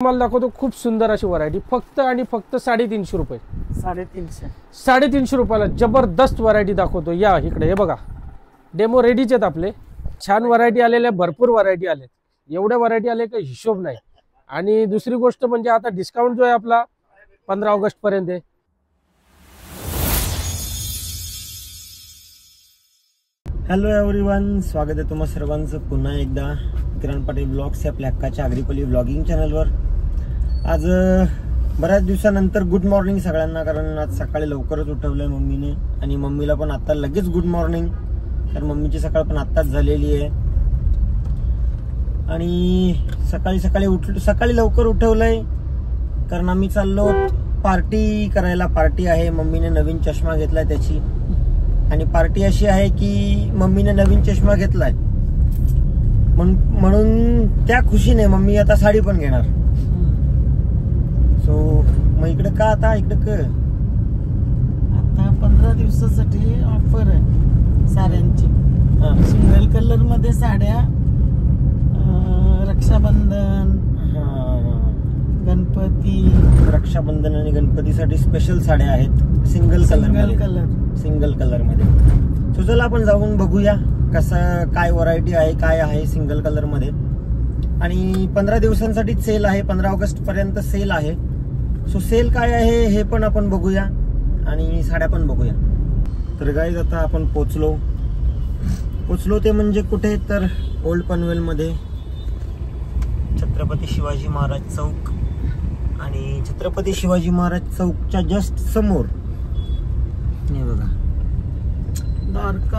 मला दाखवतो खूप सुंदर अशी व्हरायटी, फक्त आणि फक्त 350 रुपये. 350 रुपयाला जबरदस्त व्हरायटी दाखवतो. या इकडे हे बघा, डेमो रेडीच आहेत आपले. छान व्हरायटी आलेल्या, भरपूर व्हरायटी आले. एवढ्या व्हरायटी आले काही हिशोब नाही. आणि दुसरी गोष्ट म्हणजे आता डिस्काउंट जो आहे आपला 15 ऑगस्ट पर्यंत आहे. हॅलो एव्हरीवन, स्वागत आहे तुम्हा सर्वांचं पुन्हा एकदा किरण पाटील ब्लॉग्स या आपल्या हक्काच्या आग्रीपल्ली ब्लॉगिंग चॅनलवर. आज बऱ्याच दिवसानंतर गुड मॉर्निंग सगळ्यांना, कारण आज सकाळी लवकरच उठवलंय मम्मीने आणि मम्मीला पण आता लगेच गुड मॉर्निंग, कारण मम्मीची सकाळ पण आत्ताच झालेली आहे. आणि सकाळी लवकर उठवलंय कारण आम्ही चाललो पार्टी करायला. पार्टी आहे, मम्मीने नवीन चष्मा घेतलाय त्याची. आणि पार्टी अशी आहे की मम्मीने नवीन चष्मा घेतलाय म्हणून त्या खुशीने मम्मी आता साडी पण घेणार. सो मग इकडे का आता 15 दिवसासाठी ऑफर आहे साड्यांची. सिंगल कलर मध्ये साड्या, रक्षाबंधन, गणपती. रक्षाबंधन आणि गणपतीसाठी स्पेशल साड्या आहेत सिंगल कलर मध्ये. सो चला आपण जाऊन बघूया कसं काय व्हरायटी आहे, काय आहे सिंगल कलर मध्ये. आणि 15 दिवसांसाठी सेल आहे, 15 ऑगस्ट पर्यंत सेल आहे. सो सेल काय आहे हे पण आपण बघूया आणि साड्या पण बघूया. तर गाईज आता आपण पोचलो ते म्हणजे कुठे, तर ओल्ड पनवेल मध्ये छत्रपती शिवाजी महाराज चौक. आणि छत्रपती शिवाजी महाराज चौकच्या जस्ट समोर हे बघा,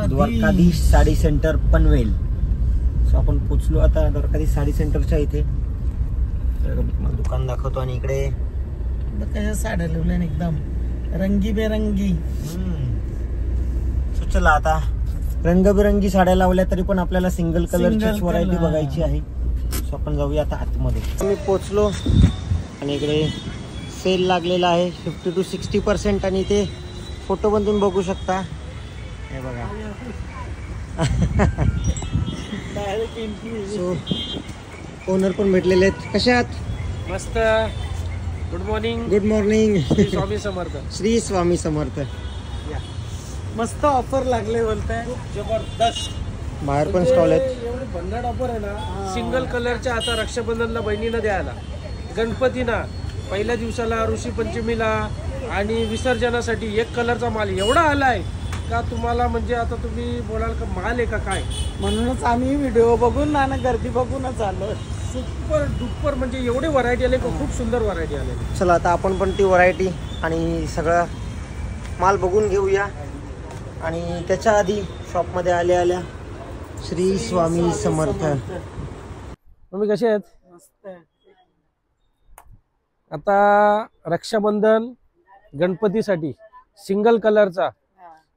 द्वारकाधीश साडी सेंटर पनवेल. सो आपण पोचलो आता द्वारकाधीश साडी सेंटरच्या इथे. तर मला दुकान दाखवतो. आणि इकडे कशा साड्या लावल्या एकदम रंगीबेरंगी. सो चला आता रंगबिरंगी साड्या लावल्या तरी पण आपल्याला सिंगल कलरची व्हरायटी बघायची आहे. सो आपण जाऊया आता आतमध्ये. मी पोचलो आणि इकडे सेल लागलेला आहे 50 to 60%. आणि ते फोटो पण तुम्ही बघू शकता. हे बघा. सो ओनर पण भेटलेले आहेत. कशा आहात? मस्त. Good morning. Good morning. Swami Samarth. Shri Swami Samarth. मस्त ऑफर लागले बोलताय. जबरदस्त. बाहेर पण स्टॉल आहेत. एवढे भन्नाट ऑफर आहे ना. सिंगल कलरच्या आता रक्षाबंधनला बहिणीनं द्यायला, गणपतीला पहिल्या दिवसाला, ऋषी पंचमीला आणि विसर्जनासाठी एक कलरचा माल एवढा आलाय का तुम्हाला, म्हणजे आता तुम्ही बोलाल का माल आहे का काय. म्हणूनच आम्ही व्हिडिओ बघून आणि गर्दी बघूनच आलो. सुपर डुपर म्हणजे एवढे व्हरायटी आले, खूप सुंदर व्हरायटी आले. चला आता आपण पण ती व्हरायटी आणि सगळा माल बघून घेऊया. आणि त्याच्या आधी शॉपमध्ये आल्या श्री स्वामी समर्थ. तुम्ही कसे आहेत? मस्त. आता रक्षाबंधन गणपतीसाठी सिंगल कलरचा,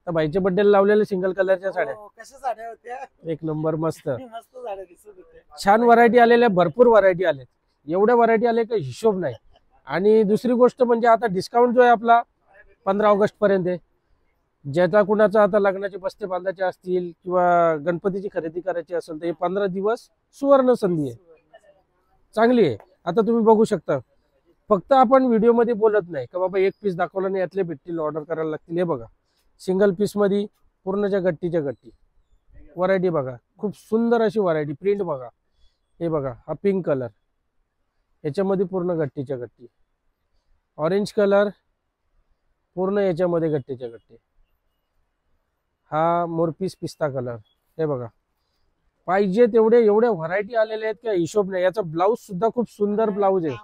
तर बाईच्या बड्डेला लावलेल्या सिंगल कलरच्या साड्या. कशा साड्या होत्या? एक नंबर. मस्त मस्त साड्या दिसत होत्या. छान व्हरायटी आलेल्या, भरपूर व्हरायटी आले. एवढ्या व्हरायटी आले काही हिशोब नाही. आणि दुसरी गोष्ट म्हणजे आता डिस्काउंट जो आहे आपला 15 ऑगस्ट पर्यंत आहे. ज्याचा कुणाचा आता लग्नाचे बस्ते बांधायचे असतील किंवा गणपतीची खरेदी करायची असेल तर हे 15 दिवस सुवर्ण संधी आहे, चांगली आहे. आता तुम्ही बघू शकता. फक्त आपण व्हिडिओमध्ये बोलत नाही का बाबा एक पीस दाखवला नाही यातले भेटतील, ऑर्डर करायला लागतील. हे बघा, सिंगल पीस मध्ये पूर्णच्या गट्टीच्या गट्टी व्हरायटी बघा. खूप सुंदर अशी व्हरायटी. प्रिंट बघा. हे बघा, हा पिंक कलर, याच्यामध्ये पूर्ण गट्टीच्या गट्टी. ऑरेंज कलर पूर्ण याच्यामध्ये गट्टीच्या गट्टी. हा मोरपीस पिस्ता कलर. हे बघा, पाहिजे तेवढे एवढ्या व्हरायटी आलेल्या आहेत का हिशोब नाही. याचा ब्लाऊज सुद्धा खूप सुंदर ब्लाऊज आहे.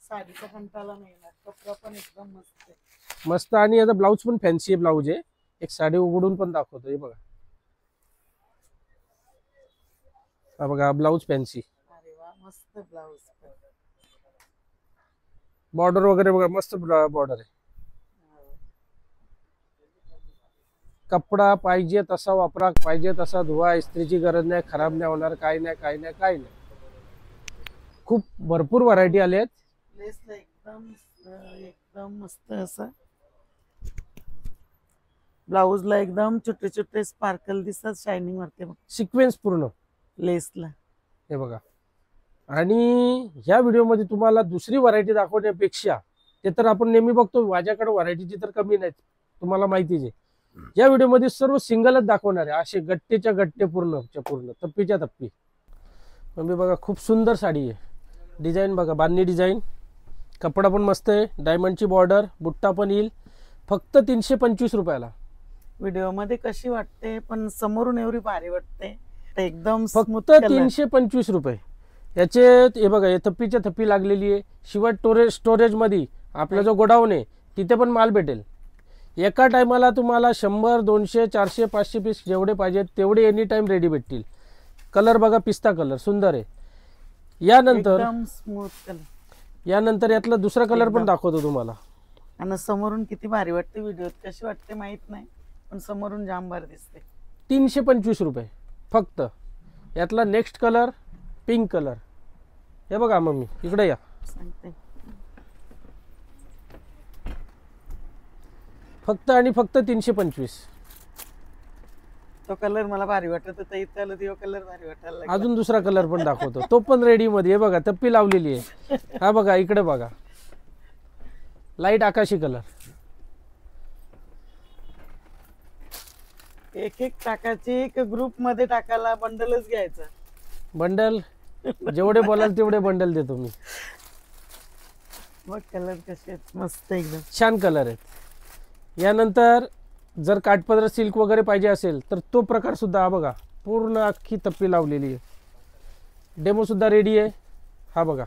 साडीचा कंटाळा नाही ना, कपडा पण एकदम मस्त मस्त. आणि याचा ब्लाऊज पण फॅन्सी ब्लाऊज आहे. एक साडी उघडून पण दाखवतो. हे बघा, हा बघा ब्लाऊज फॅन्सी. अरे वा, मस्त ब्लाऊज. बॉर्डर वगैरे बघा, मस्त बॉर्डर आहे. कपडा पाहिजे तसा वापरा, पाहिजे तसा धुवा, इस्त्रीची गरज नाही, खराब नाही होणार, काही नाही. खूप भरपूर व्हरायटी आले आहेत. एकदम मस्त असं ब्लाऊजला एकदम छोटे छोटे स्पार्कल दिसतात, शायनिंग मारते. सिक्वेन्स पूर्ण लेसला हे बघा. आणि ह्या व्हिडिओमध्ये तुम्हाला दुसरी व्हरायटी दाखवण्यापेक्षा, ते तर आपण नेहमी बघतो माझ्याकडे व्हरायटीची तर कमी नाही, तुम्हाला माहितीच आहे. या व्हिडिओमध्ये सर्व सिंगलच दाखवणार आहे, असे गट्टेच्या गट्टे पूर्णच्या पूर्ण, तप्पीच्या तप्पी. मम्मी बघा खूप सुंदर साडी आहे. डिझाईन बघा, बांधणी डिझाईन, कपडा पण मस्त आहे, डायमंडची बॉर्डर, बुट्टा पण येईल. फक्त 325 रुपयाला. व्हिडिओ मध्ये कशी वाटते पण समोरून एवढी भारी वाटते एकदम फक्त 325 रुपये याचे. हे बघा, हे थप्पीच्या थप्पी लागलेली आहे. शिवाय स्टोरेज मध्ये आपला जो गोडाऊन आहे तिथे पण माल भेटेल. एका टायमाला तुम्हाला 100, 200, 400, 500 पीस जेवढे पाहिजेत तेवढे एनी टाइम रेडी भेटतील. कलर बघा, पिस्ता कलर सुंदर आहे. यानंतर स्मूथ कलर, यानंतर यातला दुसरा कलर पण दाखवतो तुम्हाला. आणि समोरून किती भारी वाटते, व्हिडिओत कशी वाटते माहित नाही पण समोरून जाम भारी दिसते. 325 रुपये फक्त. यातला नेक्स्ट कलर पिंक कलर. हे बघा मम्मी, इकडे या. सांगते फक्त आणि फक्त 325. तो कलर मला भारी वाटत होता, इथं तो कलर भारी वाटायला लागला. अजून दुसरा कलर पण दाखवतो, तो पण रेडी मध्ये. हे बघा, तप्पी लावलेली आहे. हा बघा, इकडे बघा, लाईट आकाशी कलर. एक एक टाकायची, एक ग्रुप मध्ये टाकायला बंडलच घ्यायचा. बंडल जेवढे बोलाल तेवढे बंडल देतो मी. बघ कलर कसे आहेत, मस्त एकदम छान कलर आहेत. यानंतर जर काठपदर सिल्क वगैरे पाहिजे असेल तर तो प्रकार सुद्धा. हा बघा, पूर्ण अख्खी तप्पी लावलेली आहे. डेमो सुद्धा रेडी आहे. हा बघा,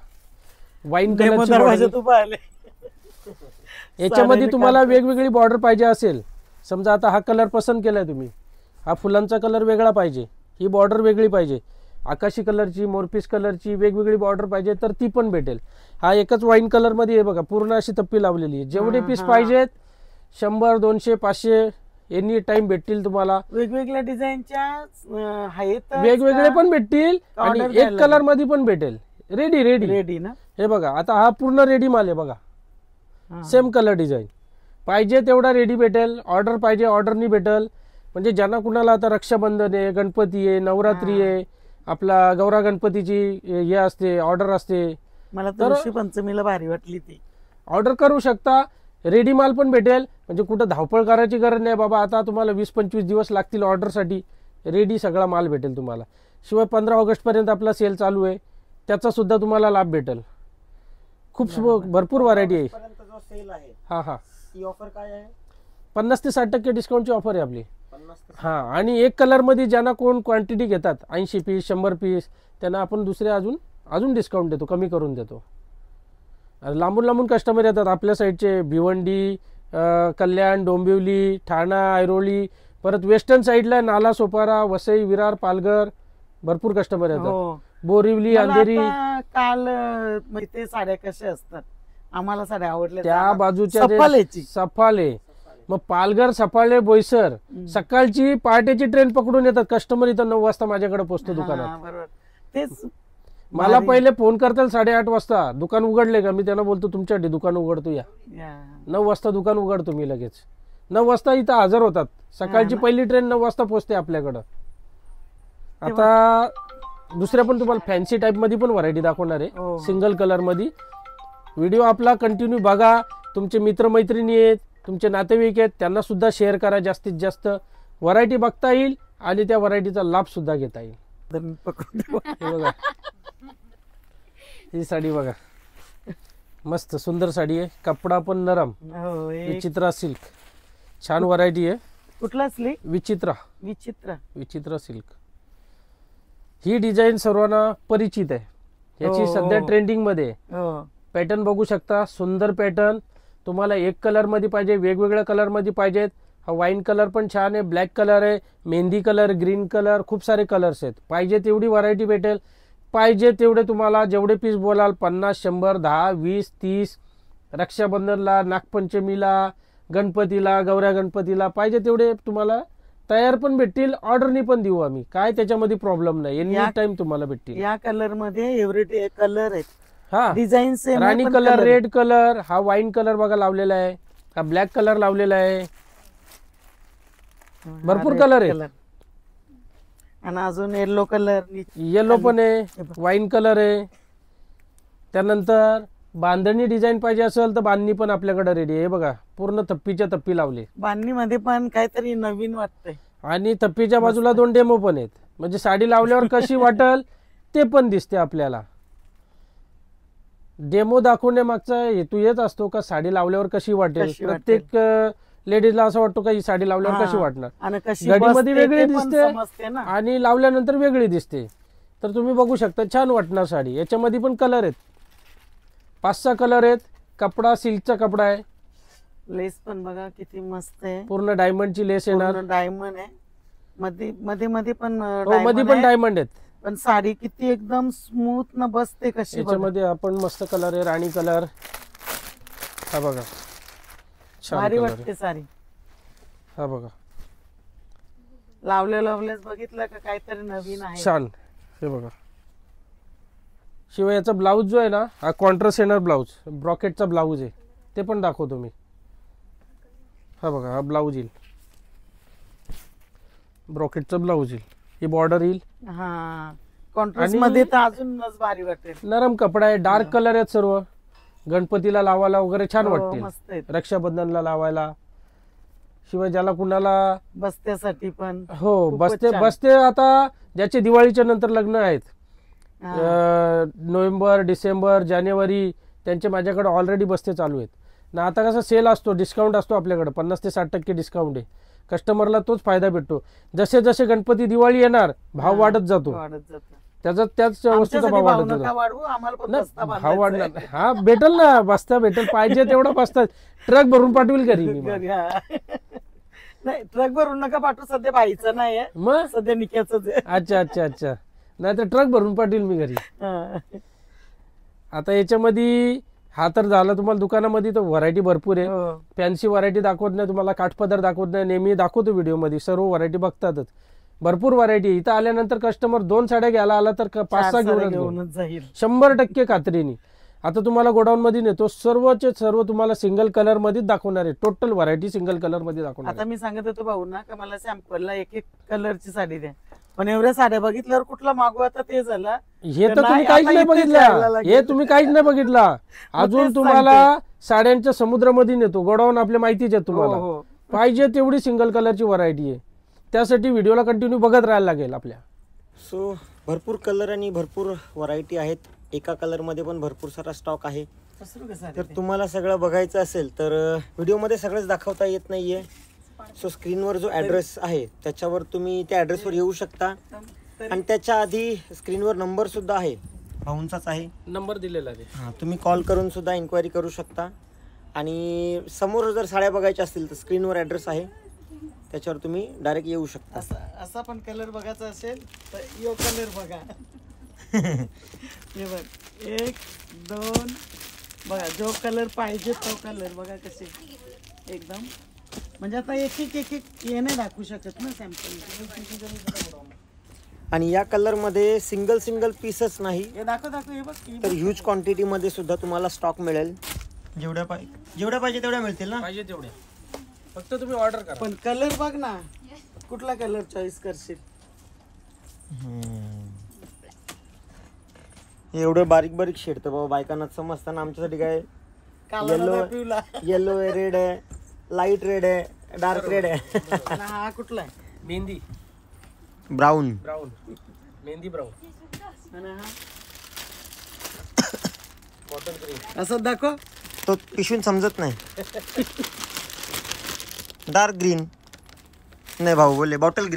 वाईन कलर. तू पाहिले याच्यामध्ये तुम्हाला वेगवेगळी बॉर्डर पाहिजे असेल, समजा आता हा कलर पसंत केलाय तुम्ही, हा फुलांचा कलर वेगळा पाहिजे, ही बॉर्डर वेगळी पाहिजे, आकाशी कलरची, मोरपीस कलरची वेगवेगळी बॉर्डर पाहिजे तर ती पण भेटेल. हा एकच वाईन कलर मध्ये आहे बघा, पूर्ण अशी तप्पी लावलेली आहे. जेवढे पीस पाहिजेत 100, 200, 500 एनी टाइम भेटतील तुम्हाला. वेगवेगळ्या डिझाईनच्या आहेत, वेगवेगळे पण भेटतील आणि एक कलर मध्ये पण भेटेल. रेडी रेडी रेडी ना. हे बघा, आता हा पूर्ण रेडी माल आहे बघा. सेम कलर डिझाईन पाहिजे तेवढा रेडी भेटेल. ऑर्डर पाहिजे ऑर्डरनी भेटेल. म्हणजे ज्यांना कुणाला आता रक्षाबंधन आहे, गणपती आहे, नवरात्री आहे, आपला गौरा गणपतीची हे असते, ऑर्डर असते, मला तर ऋषी पंचमीला भारी वाटली ती. ऑर्डर करू शकता. रेडी माल पण भेटेल. म्हणजे कुठं धावपळ करायची गरज नाही बाबा, आता तुम्हाला 20-25 दिवस लागतील ऑर्डरसाठी. रेडी सगळा माल भेटेल तुम्हाला. शिवाय 15 ऑगस्ट पर्यंत आपला सेल चालू आहे, त्याचा सुद्धा तुम्हाला लाभ भेटेल. खूप भरपूर व्हरायटी आहे. सेल आहे, हा हा, ही ऑफर काय आहे? 50 ते 60% डिस्काउंटची ऑफर आहे आपली. हा, आणि एक कलर मध्ये ज्यांना कोण क्वांटिटी घेतात 80 पीस 100 पीस त्यांना आपण दुसरे अजून डिस्काउंट देतो, कमी करून देतो. लांबून लांबून कस्टमर येतात आपल्या साईडचे, भिवंडी, कल्याण, डोंबिवली, ठाणा, ऐरोली, परत वेस्टर्न साईडला नाला सोपारा, वसई, विरार, पालघर भरपूर कस्टमर येतात. बोरिवली, अंधेरी. काल ते साड्या कशा असतात, आम्हाला साड्या आवडल्या त्या बाजूच्या सफाले, मग पालघर, सफाळे, बोईसर सकाळची पहाटेची ट्रेन पकडून येतात कस्टमर. इथं 9 वाजता माझ्याकडे पोहोचतो दुकानात. बरोबर, तेच मला पहिले फोन करतात 8:30 वाजता, दुकान उघडले का? मी त्यांना बोलतो तुमच्यासाठी दुकान उघडतो, या 9 वाजता दुकान उघडतो मी लगेच. 9 वाजता इथं हजर होतात. सकाळची पहिली ट्रेन 9 वाजता पोहोचते आपल्याकडं. आता दुसऱ्या पण तुम्हाला फॅन्सी टाईप मध्ये पण व्हरायटी दाखवणार आहे, सिंगल कलर मध्ये. व्हिडिओ आपला कंटिन्यू बघा. तुमचे मित्रमैत्रिणी आहेत, तुमचे नातेवाईक आहेत, त्यांना सुद्धा शेअर करा. जास्तीत जास्त व्हरायटी बघता येईल आणि त्या व्हरायटीचा लाभ सुद्धा घेता येईल. हे बघा, ही साडी बघा, मस्त सुंदर साडी आहे. कपडा पण नरम, विचित्रा सिल्क, छान व्हरायटी आहे. कुठला सिल्क? विचित्रा. विचित्रा सिल्क. ही डिझाईन सर्वांना परिचित आहे. याची सध्या ट्रेंडिंग मध्ये. पॅटर्न बघू शकता, सुंदर पॅटर्न. तुम्हाला एक कलर मध्ये पाहिजे, वेगवेगळ्या कलर मध्ये पाहिजेत. हा वाईन कलर पण छान आहे, ब्लॅक कलर आहे, मेहंदी कलर, ग्रीन कलर, खूप सारे कलर्स आहेत. पाहिजे तेवढी व्हरायटी भेटेल. पाहिजे तेवढे तुम्हाला जेवढे पीस बोलाल 50, 100, 10, 20, 30 रक्षाबंधनला, नागपंचमीला, गणपतीला, गौऱ्या गणपतीला पाहिजे तेवढे तुम्हाला तयार पण भेटतील. ऑर्डरनी पण देऊ आम्ही, काय त्याच्यामध्ये प्रॉब्लेम नाही. एनी टाइम तुम्हाला भेटतील. या कलर मध्ये एव्हरी कलर आहेत. हा, डिझाईन राणी कलर, रेड कलर, हा वाईन कलर बघा लावलेला आहे, हा ब्लॅक कलर लावलेला आहे. भरपूर कलर आहे. आणि अजून येलो कलर. येलो पण आहे, वाईन कलर आहे. त्यानंतर बांधणी डिझाईन पाहिजे असेल तर बांधणी पण आपल्याकडे रेडी आहे. बघा पूर्ण तप्पीच्या तप्पी लावली. बांधणी मध्ये पण काहीतरी नवीन वाटतंय. आणि तप्पीच्या बाजूला 2 डेमो पण आहेत, म्हणजे साडी लावल्यावर कशी वाटेल ते पण दिसते आपल्याला. डेमो दाखवण्यामागचा हेतू हेच असतो का साडी लावल्यावर कशी वाटेल. प्रत्येक लेडीजला असं वाटतो का ही साडी लावल्यावर कशी वाटणार. आणि कशी गाडीमध्ये बसते वेगळी ते पण दिसते समजते ना. आणि लावल्यानंतर वेगळी दिसते. तर तुम्ही बघू शकता छान वाटणार साडी. याच्यामध्ये पण कलर आहेत, 5-6 कलर आहेत. कपडा सिल्कचा कपडा आहे. लेस पण बघा किती मस्त आहे. पूर्ण डायमंडची लेस येणार. डायमंड आहे. मध्ये मध्ये पण मध्ये पण डायमंड आहेत. पण साडी किती एकदम स्मूथ न बसते कशी. याच्यामध्ये आपण मस्त कलर आहे, राणी कलर. हा बघा छान भारी कलर आहे. वाटते साडी. हा बघा लावलेच बघितलं का काहीतरी नवीन आहे. छान. हे बघा. शिवाय याचा ब्लाऊज जो आहे ना, हा कॉन्ट्रास्ट येणार ब्लाऊज, ब्रॉकेटचा ब्लाऊज आहे. ते पण दाखवतो मी. हा बघा हा ब्लाऊज येईल, ब्रॉकेटचा ब्लाऊज येईल. ही बॉर्डर येईल. हा कॉन्ट्रास्ट मध्ये तर अजूनच भारी वाटेल. नरम कपडा आहे, डार्क कलर आहेत सर्व. गणपतीला लावायला वगैरे छान हो, वाटतील. मस्त आहेत. रक्षाबंधनला लावायला. शिवाय ज्याला कुणाला बसत्यासाठी पण. हो खूपच छान. बसते आता ज्याचे दिवाळीच्या नंतर लग्न आहेत, नोव्हेंबर, डिसेंबर, जानेवारी, त्यांचे माझ्याकडे ऑलरेडी बसते चालू आहेत ना. आता कसं सेल असतो, डिस्काउंट असतो आपल्याकडे, 50 ते 60% डिस्काउंट आहे. कस्टमरला तोच फायदा भेटतो. जसे जसे गणपती दिवाळी येणार भाव वाढत जातो. त्याच वस्तूचा भाव वाढत जातो. भाव वाढणार नाही. हा भेटेल ना, बस्ता भेटेल. पाहिजे तेवढा बसता ट्रक भरून पाठवेल घरी मी. नाही ट्रक भरून नका पाठवू, सध्या बाईचं नाही आहे, मग सध्या निक्याच. अच्छा. नाही तर ट्रक भरून पाठवेल मी घरी. आता याच्यामध्ये हा तर झाला तुम्हाला दुकानामध्ये, तर व्हरायटी भरपूर आहे. फॅन्सी व्हरायटी दाखवत नाही तुम्हाला, काठपदर दाखवत नाही. नेहमी दाखवतो व्हिडिओमध्ये, सर्व व्हरायटी बघतातच. भरपूर व्हरायटी. इथं आल्यानंतर कस्टमर 2 साड्या घ्यायला आला तर 5-6 घेऊनच जाईल 100% खात्रीने. आता तुम्हाला गोडाऊन मध्ये नेतो, सर्वचे सर्व तुम्हाला सिंगल कलर मध्येच दाखवणार आहे. टोटल व्हरायटी सिंगल कलर मध्ये दाखवणार. आता मी सांगत होतो भाऊ ना का मला सॅम्पलला एक कलरची साडी द्या, पण एवढ्या साड्या बघितल्यावर कुठला मागू आता ते झालं. हे तर तुम्ही काहीच नाही बघितलं. हे तुम्ही काहीच नाही बघितला. अजून तुम्हाला साड्यांच्या समुद्रामध्ये नेतो. गोडाऊन आपल्या माहितीच आहे तुम्हाला. पाहिजे तेवढी सिंगल कलरची व्हरायटी आहे. त्यासाठी व्हिडिओला कंटिन्यू बघत राहायला लागेल आपल्या. सो भरपूर कलर आणि भरपूर व्हरायटी आहेत. एका कलर मध्ये पण भरपूर सारा स्टॉक आहे. तर तुम्हाला सगळं बघायचं असेल तर व्हिडिओमध्ये सगळंच दाखवता येत नाहीये. सो स्क्रीनवर जो ॲड्रेस आहे त्याच्यावर तुम्ही त्या ॲड्रेसवर येऊ शकता. आणि त्याच्या आधी स्क्रीनवर नंबर सुद्धा आहे, भाऊंचाच आहे नंबर दिलेला आहे. हां, तुम्ही कॉल करून सुद्धा इन्क्वायरी करू शकता. आणि समोर जर साड्या बघायच्या असतील तर स्क्रीनवर ॲड्रेस आहे, त्याच्यावर तुम्ही डायरेक्ट येऊ शकता. असा पण कलर बघायचा असेल तर यो कलर बघा. हे बघ 1, 2 बघा, जो कलर पाहिजे तो कलर बघा कसे एकदम. म्हणजे आता एक हे नाही दाखवू शकत ना सॅम्पल. आणि या कलर मध्ये सिंगल पीसच नाही, हे दाखव हे बघ. तर ह्यूज क्वांटिटी मध्ये सुद्धा तुम्हाला स्टॉक मिळेल. जेवढ्या पाहिजे तेवढ्या मिळतील ना. पाहिजे तेवढे फक्त तुम्ही ऑर्डर करा. पण कलर बघ ना, कुठला कलर चॉईस करशील. एवढं बारीक शेड तर बाबा बायकांना समजतं ना. आमच्यासाठी काय येलो आहे, रेड आहे, लाईट रेड आहे, डार्क रेड आहे. हा कुठला आहे? Mehndi brown. Mehndi brown. Bottle green. असं दाखव. तो पिशून समजत नाही. डार्क ग्रीन नाही भाऊ बोलले. बॉटल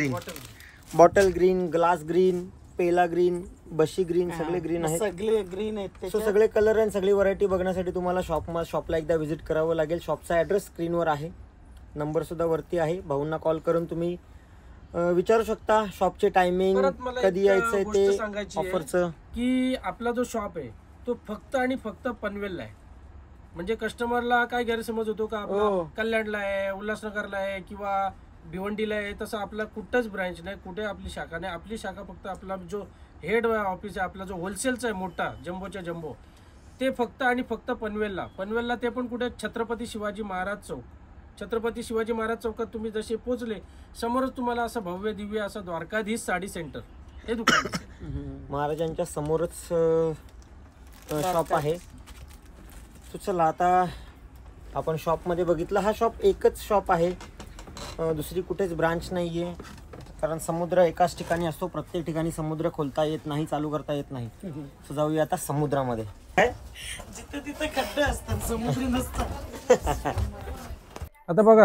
ग्रीन, ग्लास ग्रीन, पेला ग्रीन, बशी ग्रीन, सगळे ग्रीन आहेत. सगळे ग्रीन आहेत. सो सगळे कलर आणि सगळी व्हरायटी बघण्यासाठी तुम्हाला शॉपला एकदा व्हिजिट करावं लागेल. शॉपचा ॲड्रेस स्क्रीनवर आहे, नंबर सुद्धा वरती आहे. भाऊंना कॉल करून तुम्ही विचारू शकता शॉपचे टायमिंग, कधी यायचंय ते, ऑफरचं. की आपला जो शॉप आहे तो फक्त आणि फक्त पनवेलला आहे. म्हणजे कस्टमरला काय गैरसमज होतो का आपला कल्याणला आहे, उल्हासनगरला आहे किंवा भिवंडीला आहे. तसं आपला कुठंच ब्रांच नाही, कुठे आपली शाखा नाही. आपली शाखा फक्त आपला जो हेड ऑफिस आहे, आपला जो होलसेलचा आहे मोठा जम्बोच्या जम्बो, ते फक्त आणि फक्त पनवेलला. ते पण कुठे छत्रपती शिवाजी महाराज चौक छत्रपती शिवाजी महाराज चौकात तुम्ही जसे पोहोचले, समोरच तुम्हाला असं भव्य दिव्य असं द्वारकाधीश साडी सेंटर हे दुकान दिसेल. महाराजांच्या समोरच शॉप आहे. तो चला आता आपण शॉपमध्ये बघितलं, हा शॉप एकच शॉप आहे, दुसरी कुठेच ब्रांच नाही आहे. कारण समुद्र एकाच ठिकाणी असतो, प्रत्येक ठिकाणी समुद्र खोलता येत नाही, चालू करता येत नाही. सो जाऊया आता समुद्रामध्ये. जिथे तिथे खड्डे असतात, समुद्र नसतात. आता बघा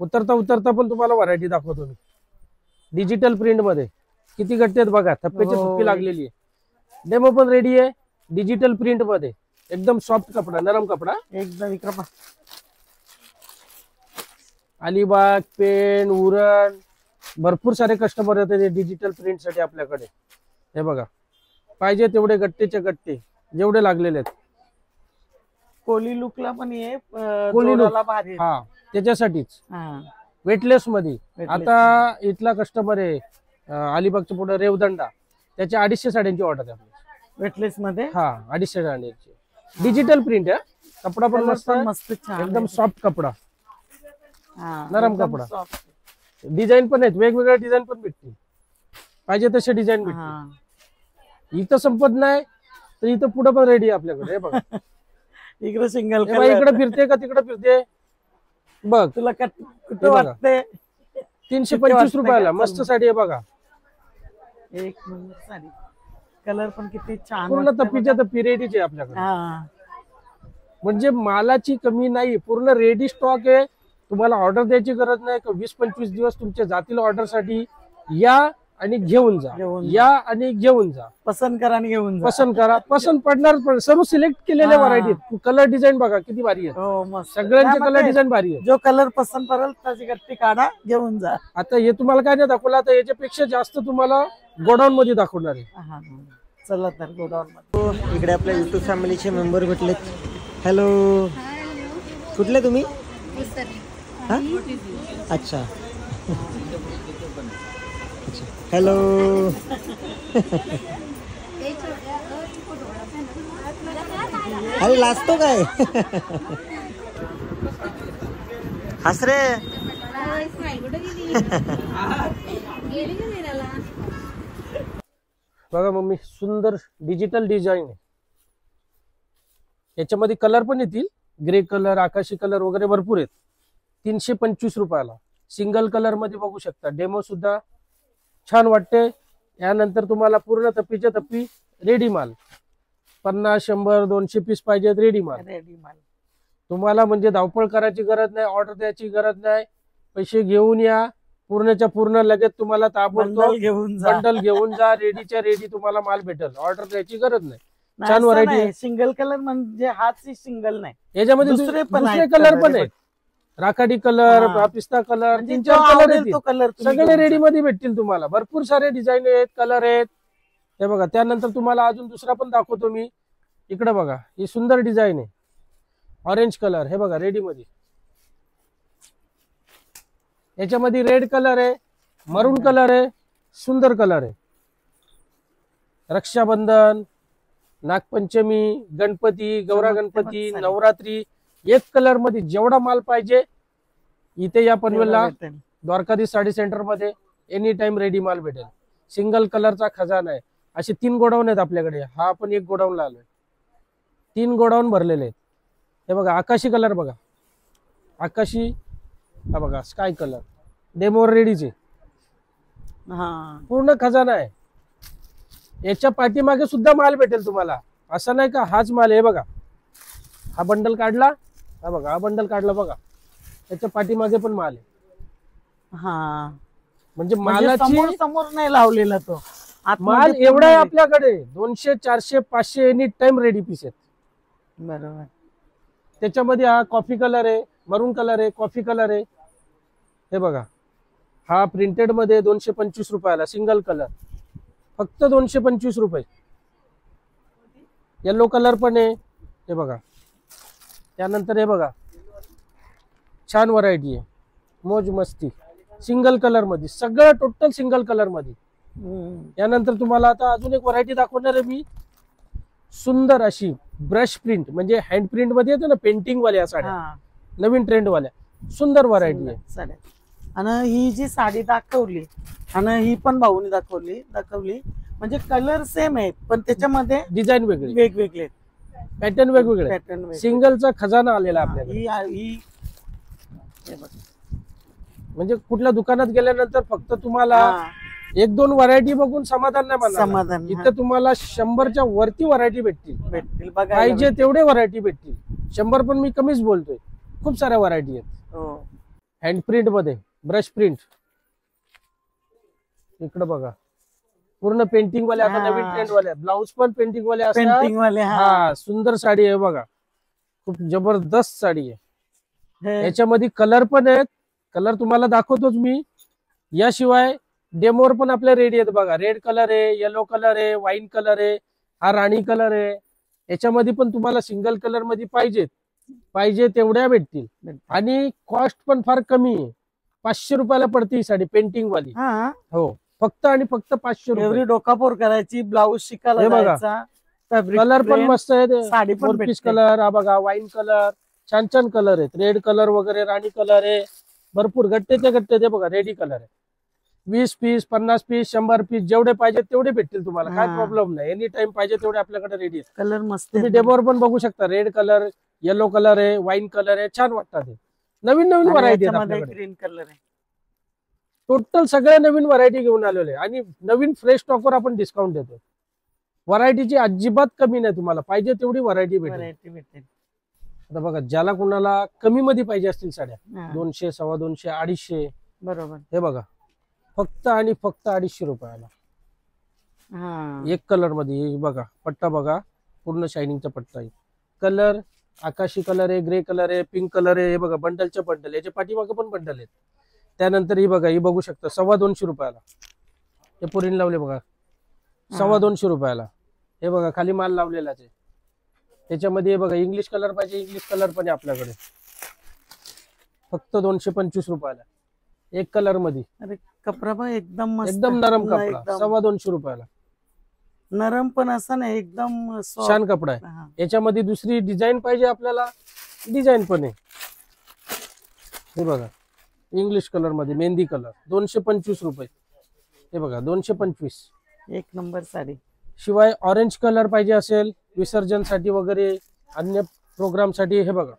उतरता उतरता पण तुम्हाला व्हरायटी दाखवतो मी. डिजिटल प्रिंट मध्ये किती गट्टे आहेत बघा, थप्पेची थप्पी लागलेली आहे. डेमो पण रेडी आहे. डिजिटल प्रिंट मध्ये एकदम सॉफ्ट कपडा, नरम कपडा. एकदम इकडं अलिबाग, पेन, उरण, भरपूर सारे कस्टमर येतात डिजिटल प्रिंट साठी आपल्याकडे. हे बघा पाहिजे तेवढे गट्टेचे गट्टे जेवढे लागलेले आहेत. कोली लुकला पण ये, कोली look. जोडाला भारी आहे. हा त्याच्यासाठीच हा. वेटलेस मध्ये. Weightless आता इथला कस्टमर आहे अलिबागच्या पुढे रेवदंडा, त्याच्या 250 साड्यांची ऑर्डर आहे आपली. वेटलेस मध्ये हा 250 साड्यांची डिजिटल प्रिंट आहे. कपडा पण Colour मस्त पण आहे. मस्त छान एकदम आहे. सॉफ्ट कपडा, हा, नरम एकदम कपडा. soft. डिझाईन पण आहेत, वेगवेगळ्या डिझाईन पण भेटतील, पाहिजे तसे डिझाईन भेटतील. हा. इथं संपत नाही तर इथं पुढे पण रेडी आहे आपल्याकडे. हे बघा इकडे सिंगल हे बघा, इकडे फिरते का तिकडे फिरते बघ. तुला कुठं हे बघा. वाटते? 325 रुपयाला मस्त साडी आहे बघा. एक नंबर साडी, कलर पण किती छान पूर्ण वाटते तप्पीच्या बघा. तप्पी रेडीची आहे आपल्याकडे. हा. म्हणजे मालाची कमी नाही, पूर्ण रेडी स्टॉक आहे. तुम्हाला ऑर्डर द्यायची गरज नाही. 20-25 दिवस तुमच्या जातील ऑर्डर साठी. या आणि घेऊन जा, घेऊन जा. या आणि घेऊन जा. पसंत करा आणि घेऊन जा. पसंत करा, पसंत पडणार पण. सर्व सिलेक्ट केलेल्या हा. व्हरायटी. कलर डिझाईन बघा किती भारी आहे. हो मस्त. सगळ्यांचे नाही, कलर मग डिझाईन भारी आहे. जो कलर पसंत पडेल त्याची गट्टी काढा, घेऊन जा. आता हे तुम्हाला काय नाही दाखवलं, आता याच्यापेक्षा जास्त तुम्हाला गोडाऊन मध्ये दाखवणार आहे. हा. चला तर गोडाऊन मध्ये. इकडे आपल्या युट्यूब फॅमिलीचे मेंबर भेटलेत. हॅलो, कुठले तुम्ही? हा? अच्छा. हॅलो. अरे लाजतो काय? हस रे. बघा मम्मी, सुंदर डिजिटल डिझाईन आहे. याच्यामध्ये कलर पण येतील, ग्रे कलर, आकाशी कलर वगैरे भरपूर आहेत. 325 रुपयाला सिंगल कलर मध्ये बघू शकता. डेमो सुद्धा छान वाटते. यानंतर तुम्हाला पूर्ण तप्पीच्या तप्पी रेडी माल, 50, 100, 200 पीस पाहिजेत रेडी माल. रेडी माल. तुम्हाला म्हणजे धावपळ करायची गरज नाही, ऑर्डर द्यायची गरज नाही. पैसे घेऊन या, पूर्णच्या पूर्ण लगेच तुम्हाला ताबडतोब बंडल घेऊन जा. बंडल घेऊन जा. रेडीच्या रेडी तुम्हाला माल भेटेल, ऑर्डर द्यायची गरज नाही. नाही, छान असं व्हरायटी नाही. आहे. सिंगल कलर म्हणजे हाच सिंगल नाही, याच्यामध्ये दुसरे पण दुसरे आहेत कलर color पण आहेत. राखाडी कलर, हा. पिस्ता कलर, म्हणजे 3-4 जो कलर आवडेल येतील. तो कलर तुम्ही सगळे घेऊन रेडी जा. मध्ये भेटतील तुम्हाला. भरपूर सारे डिझाईन आहेत, कलर आहेत. हे बघा, त्यानंतर तुम्हाला अजून दुसरा पण दाखवतो मी. इकडे बघा, ही सुंदर डिझाईन आहे. ऑरेंज कलर, हे बघा रेडी मध्ये. याच्यामध्ये रेड कलर आहे, मरून कलर आहे, सुंदर कलर आहे. रक्षाबंधन, नागपंचमी, गणपती, गौरा गणपती, चालेल. नवरात्री, एक कलर मध्ये जेवढा माल पाहिजे इथे या पनवेलला भेटेल. द्वारकाधीश साडी सेंटर मध्ये एनी टाइम रेडी माल भेटेल. सिंगल कलरचा खजाना आहे. असे 3 गोडाऊन आहेत आपल्याकडे. हा आपण एक गोडाऊनला आलोय. 3 गोडाऊन भरलेले आहेत. हे बघा, आकाशी कलर बघा, आकाशी. हा बघा, स्काय कलर, डेमोवर रेडीचे. हा. पूर्ण खजाना आहे. याच्या पाठीमागे सुद्धा माल भेटेल तुम्हाला. असं नाही का हाच माल आहे. बघा, हा बंडल काढला, हा बघा, हा बंडल काढला बघा, त्याच्या पाठीमागे पण माल आहे. हा. म्हणजे म्हणजे मालाची समोर समोर नाही लावलेला तो. आतमध्ये माल पण एवढा आहे नाही. आपल्याकडे. 200, 400, 500 एनी टाइम रेडी पीस आहेत. बरोबर. त्याच्यामध्ये हा कॉफी कलर आहे, मरून कलर आहे, कॉफी कलर आहे. हे बघा, हा प्रिंटेड मध्ये 225 रुपयाला सिंगल कलर, फक्त 225 रुपये. येलो कलर पण आहे. हे बघा, त्यानंतर हे बघा, छान व्हरायटी आहे, मोज मस्ती, सिंगल कलर मध्ये, सगळं टोटल सिंगल कलर मध्ये. यानंतर तुम्हाला आता अजून एक व्हरायटी दाखवणार आहे मी. सुंदर अशी ब्रश प्रिंट, म्हणजे हँड प्रिंट मध्ये येते ना पेंटिंग वाल्या साड्या, हा. नवीन ट्रेंड वाल्या, सुंदर व्हरायटी आहे. साड्या. आणि ही जी साडी दाखवली आणि ही पण भाऊनी दाखवली म्हणजे कलर सेम आहेत पण त्याच्यामध्ये डिझाईन वेगळी, वेगवेगळे पॅटर्न वेगवेगळे, पॅटर्न सिंगलचा खजाना आलेला आपल्याकडे. ही हे बघ. म्हणजे कुठल्या दुकानात गेल्यानंतर फक्त तुम्हाला हा, 1-2 व्हरायटी बघून समाधान नाही मानणार. समाधान हा. इथं तुम्हाला 100च्या वरती व्हरायटी भेटतील. भेटतील बघा. पाहिजे तेवढे व्हरायटी भेटतील. 100 पण मी कमीच बोलतोय, खूप साऱ्या व्हरायटी आहेत. हो. हँड प्रिंट मध्ये ब्रश प्रिंट, इकडे बघा पूर्ण पेंटिंग वाले, आता हा. नवीन ट्रेंड वाले ब्लाऊज पण पेंटिंग वाले असतात. पेंटिंग वाले. हा, हा, सुंदर साडी आहे बघा, खूप जबरदस्त साडी आहे. हे याच्यामध्ये कलर पण आहेत, कलर तुम्हाला दाखवतोच मी. याशिवाय डेमोवर पण आपल्या रेडी आहेत बघा. रेड कलर आहे, येलो कलर आहे, वाईन कलर आहे, हा राणी कलर आहे. याच्यामध्ये पण तुम्हाला सिंगल कलर मध्ये पाहिजे तेवढ्या भेटतील. आणि कॉस्ट पण फार कमी आहे, 500 रुपयाला पडते ही साडी पेंटिंग वाली. हा, हो, फक्त आणि फक्त 500 एवढी रुपये. डोकापोर करायची, ब्लाऊज शिकायला हे बघा. जायचा, fabric कलर पण print, मस्त आहे, साडी पण वन पीस भेटते. कलर हा बघा, वाईन कलर, छान छान कलर आहेत. रेड कलर वगैरे, राणी कलर आहे, भरपूर गट्टे ते बघा रेडी कलर आहे. 20 पीस, 50 पीस, 100 पीस, जेवढे पाहिजे तेवढे भेटतील तुम्हाला. काय हा. प्रॉब्लेम नाही, एनी टाइम पाहिजे तेवढे आपल्याकडे रेडी आहेत. कलर मस्त तुम्ही आहेत. डेमोवर पण बघू शकता. रेड कलर, येलो कलर आहे, वाईन कलर आहे, छान वाटतात. हे नवीन आणि व्हरायटी आहेत याच्यामध्ये आपल्याकडे. ग्रीन कलर आहे. टोटल सगळ्या नवीन व्हरायटी घेऊन आलेले आहे. आणि नवीन फ्रेश स्टॉकवर आपण डिस्काउंट देतो. व्हरायटीची अजिबात कमी नाही, तुम्हाला पाहिजे तेवढी व्हरायटी भेटेल. व्हरायटी भेटेल. आता बघा, ज्याला कुणाला कमी मध्ये पाहिजे असतील साड्या, हा, 200, 250, 250, बरोबर. हे बघा फक्त आणि फक्त 250 रुपयाला. हा, एक कलर मध्ये हे बघा, पट्टा बघा, पूर्ण शायनिंगचा पट्टा आहे. कलर आकाशी कलर आहे, ग्रे कलर आहे, पिंक कलर आहे. हे बघा बंडलचे बंडल, याच्या पाठीमागे पण बंडल आहेत. त्यानंतर ही बघा, ही बघू शकता 250 रुपयाला. हे पुरीन लावले बघा, 250 रुपयाला. हे बघा खाली माल लावलेलाच आहे. त्याच्यामध्ये हे बघा, इंग्लिश कलर पाहिजे, इंग्लिश कलर पण आहे आपल्याकडे, फक्त 225 रुपयाला. एक कलर मध्ये. अरे कपडा पण एकदम मस्त, एकदम नरम कपडा, एकदम 250 रुपयाला. नरम पण असं नाही, एकदम soft. छान कपडा आहे. हा, याच्यामध्ये दुसरी डिझाईन पाहिजे आपल्याला, डिझाईन पण आहे. हे बघा, इंग्लिश कलर मध्ये मेहंदी कलर, 225 रुपये. हे बघा 225. एक नंबर साडी. शिवाय ऑरेंज कलर पाहिजे असेल विसर्जनसाठी वगैरे, अन्य प्रोग्राम साठी, हे बघा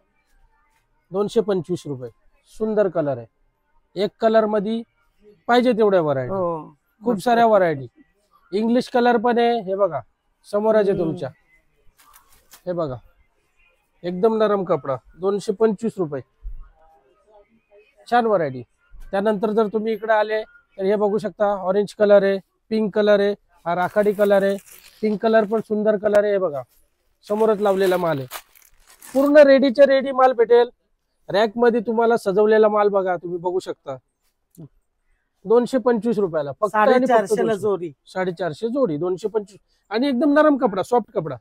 225 रुपये. सुंदर कलर आहे. एक कलर मध्ये पाहिजे तेवढ्या व्हरायटी, हो, खूप साऱ्या व्हरायटी. इंग्लिश कलर पण आहे. हे बघा समोरच आहे तुमच्या. हे बघा एकदम नरम कपडा, 225 रुपये. छान व्हरायटी. त्यानंतर जर तुम्ही इकडे आले तर हे बघू शकता, ऑरेंज कलर आहे, पिंक कलर आहे, हा राखाडी कलर आहे, पिंक कलर पण सुंदर कलर आहे. हे बघा समोरच लावलेला माल आहे. पूर्ण रेडीचे रेडी माल भेटेल. रॅक मध्ये तुम्हाला सजवलेला माल बघा, तुम्ही बघू शकता. 225 रुपयाला फक्त आणि फक्त 450 ला 200. जोडी. 450 जोडी, 225. आणि एकदम नरम कपडा, सॉफ्ट कपडा.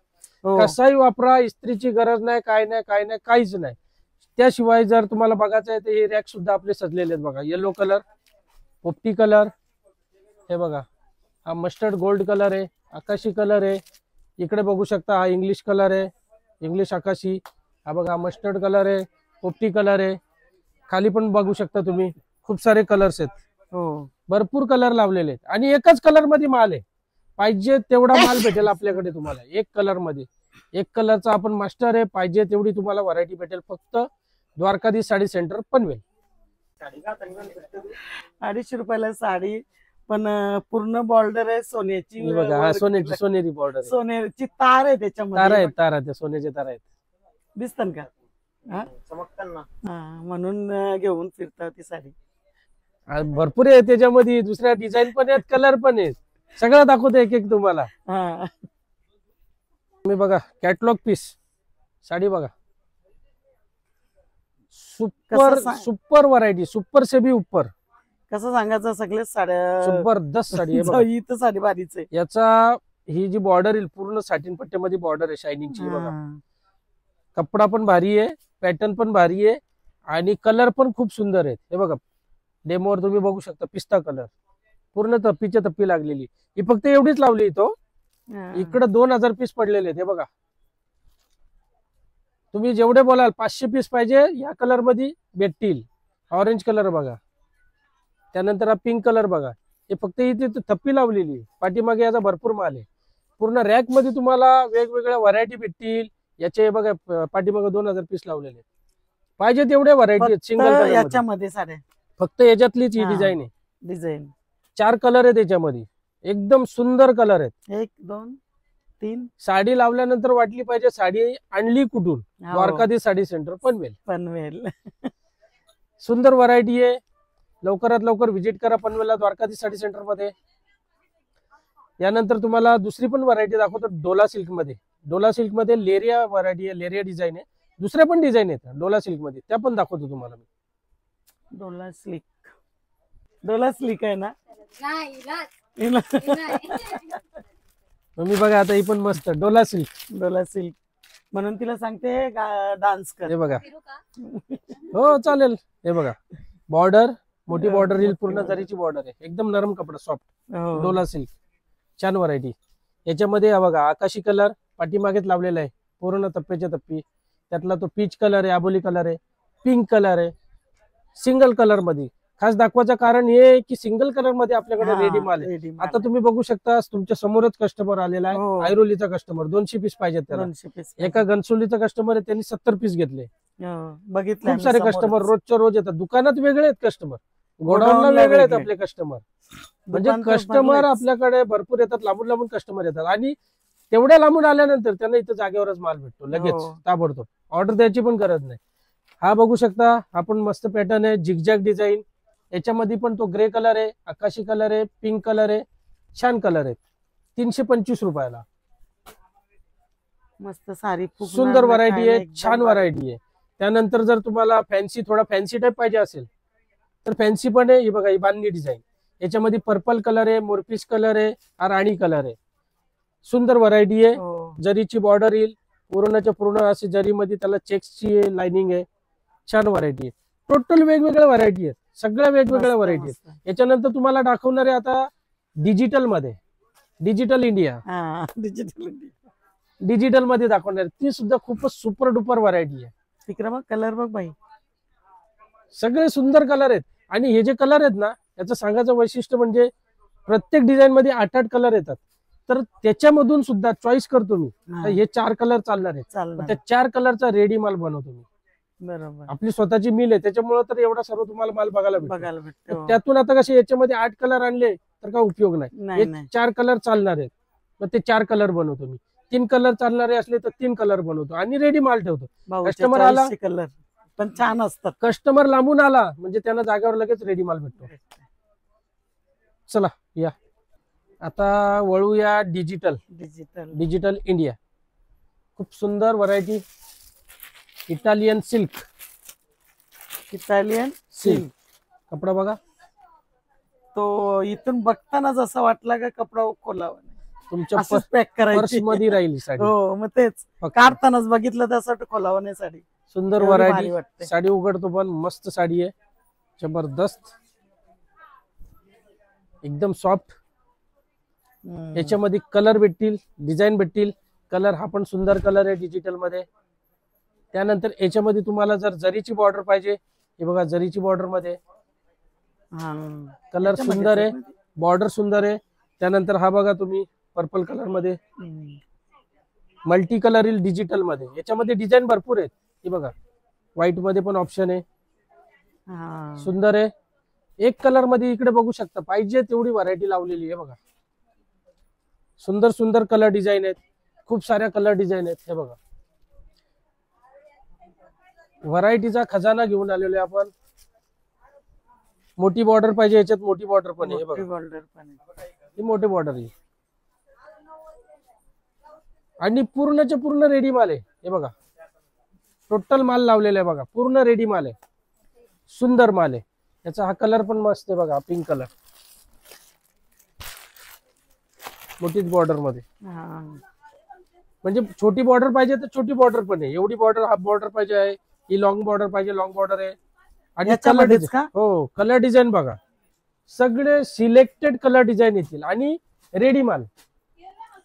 हो, कसाही वापरा, इस्त्रीची गरज नाही, काय नाही, काय नाही, काहीच नाही. त्याशिवाय जर तुम्हाला बघायचं आहे तर हे रॅक सुद्धा आपले सजलेले आहेत बघा. येलो कलर, पोपटी कलर, हे बघा हा मस्टर्ड गोल्ड कलर आहे, आकाशी कलर आहे. इकडे बघू शकता हा इंग्लिश कलर आहे, इंग्लिश आकाशी. हा बघा मस्टर्ड कलर आहे, पोपटी कलर आहे. खाली पण बघू शकता तुम्ही, खूप सारे कलर्स आहेत. हो, भरपूर कलर लावलेले आहेत. आणि एकच कलर मध्ये माल आहे, पाहिजे तेवढा माल भेटेल आपल्याकडे तुम्हाला. एक कलर मध्ये, एक कलरचा आपण मास्टर आहे, पाहिजे तेवढी तुम्हाला व्हरायटी भेटेल. फक्त द्वारकाधीश साडी सेंटर पनवेल. 250 रुपयाला साडी, पण पूर्ण बॉर्डर आहे सोन्याची. हे बघा हा work सोन्याची, केलंय. सोनेरी बॉर्डर आहे. सोन्याची तार आहे तारा त्याच्यामध्ये. आहेत, तारा त्या सोन्याच्या तारा आहेत. दिसतात का? हा? चमकताना. हा, म्हणून घेऊन फिरता ती साडी. भरपूर आहे त्याच्यामध्ये, दुसऱ्या डिझाईन पण आहेत, कलर पण आहेत. सगळं दाखवतो एक एक तुम्हाला. हा, तुम्ही बघा कॅटलॉग पीस साडी बघा, सुपर कसं सुपर व्हरायटी, सुपर से भी ऊपर. कसं सांगायचं, सगळे साड्या जबरदस्त साडी आहे बघा. ही तर साडी भारीच आहे. याचा ही जी बॉर्डर येईल पूर्ण साटिन पट्ट्यामध्ये बॉर्डर आहे शायनिंगची. बघा हा, कपडा पण भारी आहे, पॅटर्न पण भारी आहे, आणि कलर पण खूप सुंदर आहेत. हे बघा डेमोवर तुम्ही बघू शकता, पिस्ता कलर, पूर्ण तप्पीच्या तप्पी लागलेली. ही फक्त एवढीच लावली तो. हा. इकडे 2000 पीस पडलेले आहेत. हे बघा तुम्ही जेवढे बोलाल 500 पीस पाहिजे या कलर मध्ये, भेटतील. ऑरेंज कलर बघा, त्यानंतर हा पिंक कलर बघा. हे फक्त इथे थप्पी लावलेली आहे. पाठीमागे याचा भरपूर माल आहे. पूर्ण रॅक मध्ये तुम्हाला वेगवेगळ्या व्हरायटी भेटतील. याचे बघा पाठीमागे 2000 पीस लावलेले. पाहिजे तेवढ्या व्हरायटी आहेत सिंगल फक्त कलर. याच्यामध्ये साड्या फक्त याच्यातलीच ही हा. डिझाईन आहे. डिझाईन 4 कलर आहेत याच्यामध्ये, एकदम सुंदर कलर आहेत. 1 2 3 साडी लावल्यानंतर वाटली पाहिजे साडी आणली कुठून, द्वारकाधीश साडी सेंटर पनवेल. पनवेल. सुंदर व्हरायटी आहे. लवकरात लवकर व्हिजिट करा पनवेलला द्वारकाधीश साडी सेंटर मध्ये. यानंतर तुम्हाला दुसरी पण व्हरायटी दाखवतो डोला सिल्क मध्ये. डोला सिल्क मध्ये लेरिया व्हरायटी आहे, लेरिया डिझाईन आहे. दुसऱ्या पण डिझाईन आहेत डोला सिल्क मध्ये, त्या पण दाखवतो तुम्हाला मी. डोला स्लिक, डोला स्लिक आहे ना. मी बघा आता ही पण मस्त डोला सिल्क. डोला सिल्क म्हणून तिला सांगते डान्स कर. हे बघा, हो चालेल. हे बघा बॉर्डर, मोठी बॉर्डर येईल, पूर्ण जरीची बॉर्डर आहे, एकदम नरम कपडा सॉफ्ट. हो. डोला सिल्क छान व्हरायटी. याच्यामध्ये हा बघा आकाशी कलर पाठीमागेच लावलेला आहे, पूर्ण तप्प्याच्या तप्पी. त्यातला तो पीच कलर आहे, आबोली कलर आहे, पिंक कलर आहे, सिंगल कलर मध्ये. खास दाखवायचं कारण हे की सिंगल कलर मध्ये आपल्याकडे हा, रेडी माल आहे. ready माल आता तुम्ही बघू शकता तुमच्या समोरच कस्टमर आलेला आहे. हो. ऐरोलीचा कस्टमर 200 पीस पाहिजेत त्याला. 200 पीस एका घनसोलीचा कस्टमर आहे, त्यांनी 70 पीस घेतले. बघितलं खूप सारे कस्टमर रोजच्या रोज येतात. दुकानात वेगळे आहेत कस्टमर, गोडाऊनला वेगळे आहेत आपले कस्टमर. म्हणजे कस्टमर आपल्याकडे भरपूर येतात, लांबून लांबून कस्टमर येतात. आणि तेवढ्या लांबून आल्यानंतर त्यांना इथं जागेवरच माल भेटतो लगेच, हो. ताबडतोब. ऑर्डर द्यायची पण गरज नाही. हा बघू शकता आपण मस्त पॅटर्न आहे, झिगझॅग डिझाईन. याच्यामध्ये पण तो ग्रे कलर आहे, आकाशी कलर आहे, पिंक कलर आहे, छान कलर आहे. 325 रुपयाला मस्त साडी सुंदर व्हरायटी आहे, छान व्हरायटी आहे. त्यानंतर जर तुम्हाला फॅन्सी, थोडा फॅन्सी टाईप पाहिजे असेल तर फॅन्सी पण आहे. ही बघा ही बांधणी डिझाईन. याच्यामध्ये पर्पल कलर आहे, मोरपीस कलर आहे, राणी कलर आहे. सुंदर व्हरायटी आहे. जरीची बॉर्डर येईल, पूर्णच्या पूर्ण अशी जरीमध्ये त्याला चेक्सची लाइनिंग आहे. छान व्हरायटी आहे. टोटल वेगवेगळ्या व्हरायटी आहेत, सगळ्या वेगवेगळ्या व्हरायटी आहेत. याच्यानंतर तुम्हाला दाखवणार आहे आता डिजिटल मध्ये, डिजिटल इंडिया. डिजिटल मध्ये दाखवणार, ती सुद्धा खूपच सुपर डुपर व्हरायटी आहे. तिकडे बघ कलर बघ बाई, सगळे सुंदर कलर आहेत. आणि हे जे कलर आहेत ना, याचं सांगायचं वैशिष्ट्य म्हणजे प्रत्येक डिझाईन मध्ये 8-8 कलर येतात. तर त्याच्यामधून सुद्धा चॉईस करतो मी. तर हे 4 कलर चालणार आहेत, त्या 4 कलरचा रेडी माल बनवतो मी. बरोबर, आपली स्वतःची मिल आहे, त्याच्यामुळे तर एवढा सर्व तुम्हाला माल बघायला भेटतो. भेटतो. त्यातून आता कसे याच्यामध्ये 8 कलर आणले तर काय उपयोग नाही. नाही, हे नाही. 4 कलर चालणार आहेत, मग ते 4 कलर बनवतो मी. 3 कलर चालणारे असले तर 3 कलर बनवतो आणि रेडी माल ठेवतो. भाऊच्या कस्टमर आला, choice चे कलर पण छान असतात. कस्टमर लांबून आला म्हणजे त्यांना जागेवर लगेच रेडी माल भेटतो. चला या आता वळूया डिजिटल. डिजिटल, डिजिटल इंडिया खूप सुंदर variety. Italian silk, Italian silk कपडा बघा. तो इथून बघतानाच असं वाटलं का कपडा खोलावा, तुमच्या असंच पॅक पर्स करायची. मध्ये राहील साडी. हो, मग तेच फक्त. काढतानाच बघितलं त्यासाठी खोलावा नाही साडी. सुंदर एवढी भारी व्हरायटी. वाटते. साडी उघडतो पण मस्त साडी आहे, जबरदस्त, एकदम सॉफ्ट. याच्यामध्ये कलर भेटतील, डिझाईन भेटतील. कलर हा पण सुंदर कलर आहे डिजिटल मध्ये. त्यानंतर याच्यामध्ये तुम्हाला जर जरीची बॉर्डर पाहिजे, हे बघा जरीची बॉर्डर मध्ये कलर सुंदर आहे, बॉर्डर सुंदर आहे. त्यानंतर हा बघा तुम्ही पर्पल कलर मध्ये, मल्टी कलर येईल डिजिटल मध्ये. याच्यामध्ये डिझाईन भरपूर आहेत. हे बघा व्हाईट मध्ये पण ऑप्शन आहे, सुंदर आहे. एक कलर मध्ये इकडे बघू शकता, पाहिजे तेवढी व्हरायटी लावलेली आहे बघा. सुंदर सुंदर कलर डिझाईन आहेत, खूप साऱ्या कलर डिझाईन आहेत. हे बघा व्हरायटीचा खजाना घेऊन आलेलो आहे आपण. मोठी बॉर्डर पाहिजे याच्यात, मोठी बॉर्डर पण आहे. हे बघा ही मोठी बॉर्डर आहे आणि पूर्णच्या पूर्ण रेडी माल आहे. हे बघा टोटल माल लावलेला आहे बघा, पूर्ण रेडी माल आहे, सुंदर माल आहे. याचा हा कलर पण मस्त आहे बघा, पिंक कलर, मोठीच बॉर्डर मध्ये. म्हणजे छोटी बॉर्डर पाहिजे तर छोटी बॉर्डर पण आहे, एवढी बॉर्डर हाफ बॉर्डर पाहिजे आहे, ही लॉंग बॉर्डर पाहिजे लॉंग बॉर्डर आहे. आणि कलर डिझाईन, हो कलर डिझाईन बघा, सगळे सिलेक्टेड कलर डिझाईन येतील आणि रेडी माल.